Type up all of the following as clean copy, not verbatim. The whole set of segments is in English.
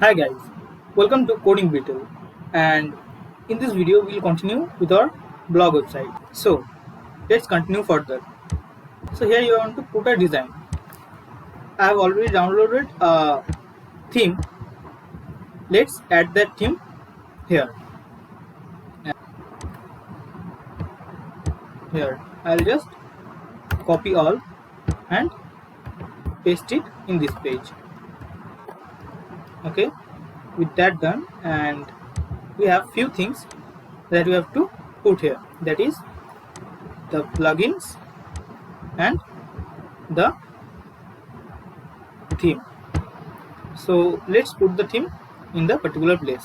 Hi guys, welcome to Coding Beetle, and in this video we will continue with our blog website. So let's continue further. So here you want to put a design. I have already downloaded a theme. Let's add that theme here. Here I'll just copy all and paste it in this page. Okay, with that done, and we have few things that we have to put here. That is the plugins and the theme. So let's put the theme in the particular place.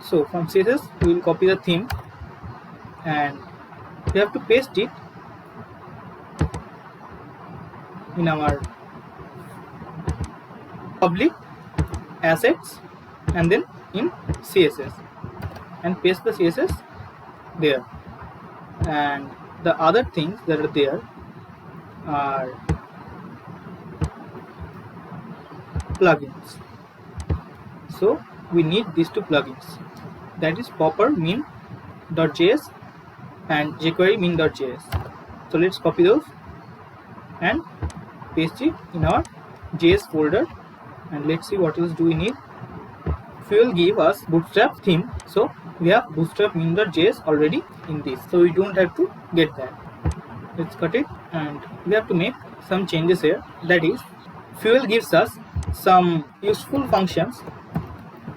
So from CSS we will copy the theme and we have to paste it in our public assets and then in CSS and paste the CSS there, and the other things that are there are plugins. So we need these two plugins, that is popper min.js and jQuery min.js. So let's copy those and paste it in our JS folder, and let's see what else do we need. Fuel give us bootstrap theme, so we have bootstrap min.js already in this, so we don't have to get that. Let's cut it, and we have to make some changes here. That is, Fuel gives us some useful functions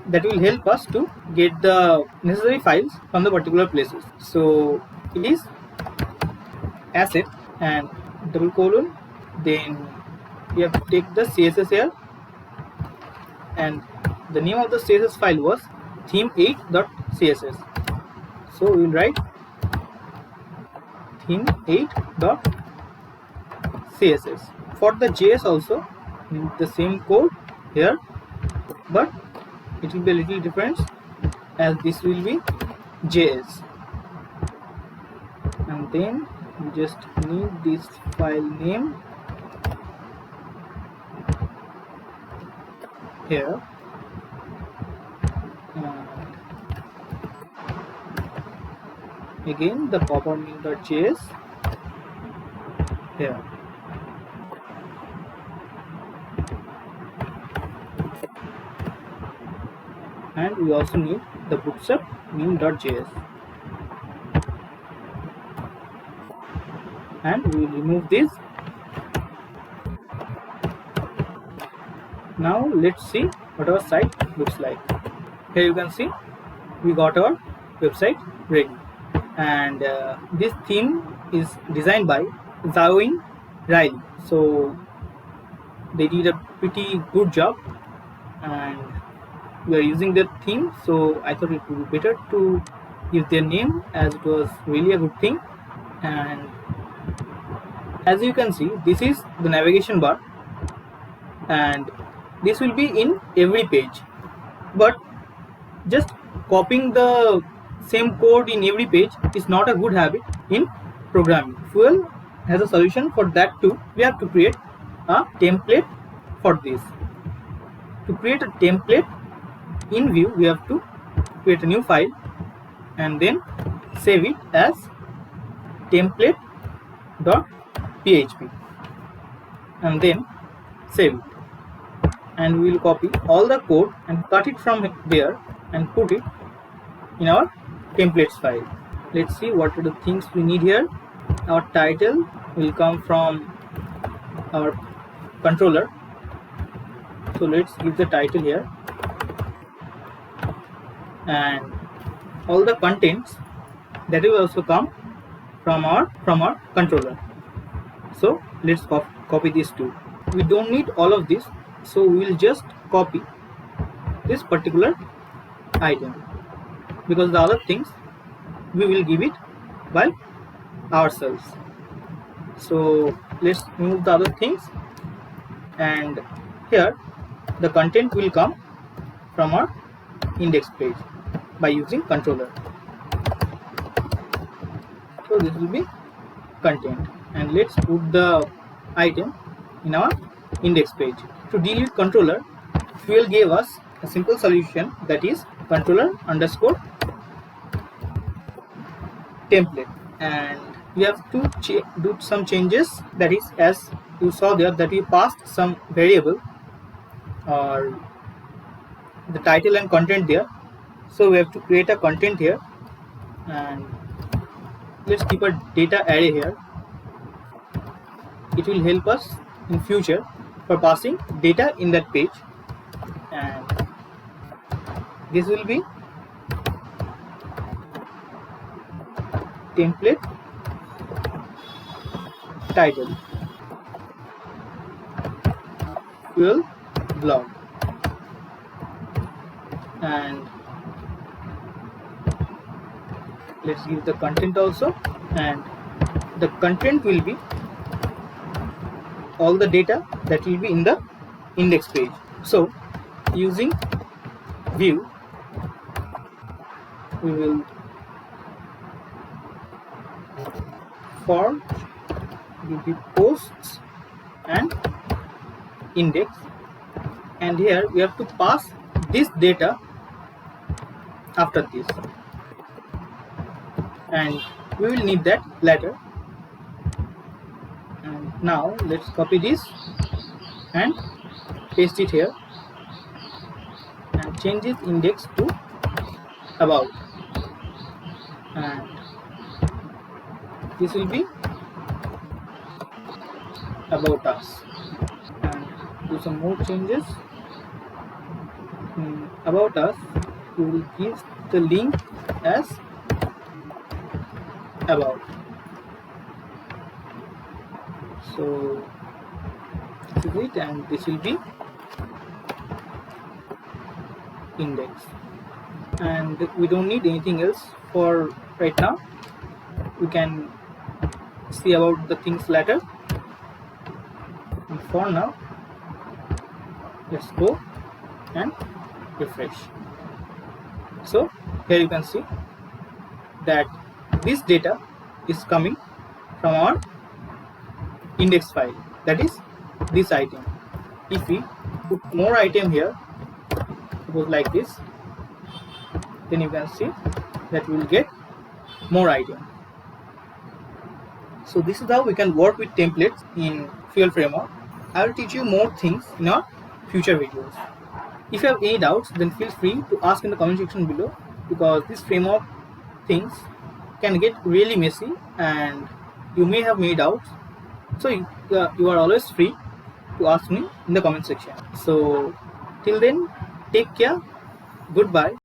that will help us to get the necessary files from the particular places. So it is asset and double colon, then we have to take the CSS here, and the name of the CSS file was theme8.css. So we will write theme8.css. For the JS also the same code here, but it will be a little different as this will be JS, and then we just need this file name here, and again the popper min.js here. And we also need the bootstrap min.js, and we will remove this. Now let's see what our site looks like. Here you can see we got our website ready, and this theme is designed by Zawin Riley. So they did a pretty good job, and we are using their theme, so I thought it would be better to use their name, as it was really a good thing. And as you can see, this is the navigation bar, and this will be in every page, but just copying the same code in every page is not a good habit in programming. Fuel has a solution for that too. We have to create a template for this. To create a template in Vue, we have to create a new file and then save it as template.php, and then save it, and we will copy all the code and cut it from there and put it in our templates file. Let's see what are the things we need here. Our title will come from our controller, so let's give the title here, and all the contents that will also come from our controller. So let's copy these two. We don't need all of this, so we will just copy this particular item, because the other things we will give it by ourselves. So let's remove the other things, and here the content will come from our index page by using controller. So this will be content, and let's put the item in our index page. To deal with controller, Fuel gave us a simple solution, that is controller underscore template, and we have to do some changes. That is, as you saw there, that we passed some variable or the title and content there, so we have to create a content here, and let's keep a data array here. It will help us in future for passing data in that page, and this will be template title Fuel blog, and let's give the content also, and the content will be all the data that will be in the index page. So using view, we will for the posts and index, and here we have to pass this data after this, and we will need that later. And now let's copy this and paste it here and change this index to about, and this will be about us, and do some more changes. About us, we will give the link as about. So this is it, and this will be index, and we don't need anything else for right now. We can see about the things later, and for now let's go and refresh. So here you can see that this data is coming from our index file, that is this item. If we put more item here, suppose like this, then you can see that we will get more item. So this is how we can work with templates in Fuel framework. I will teach you more things in our future videos. If you have any doubts, then feel free to ask in the comment section below, because this framework things can get really messy and you may have many doubts. So you are always free to ask me in the comment section. So till then, take care, goodbye.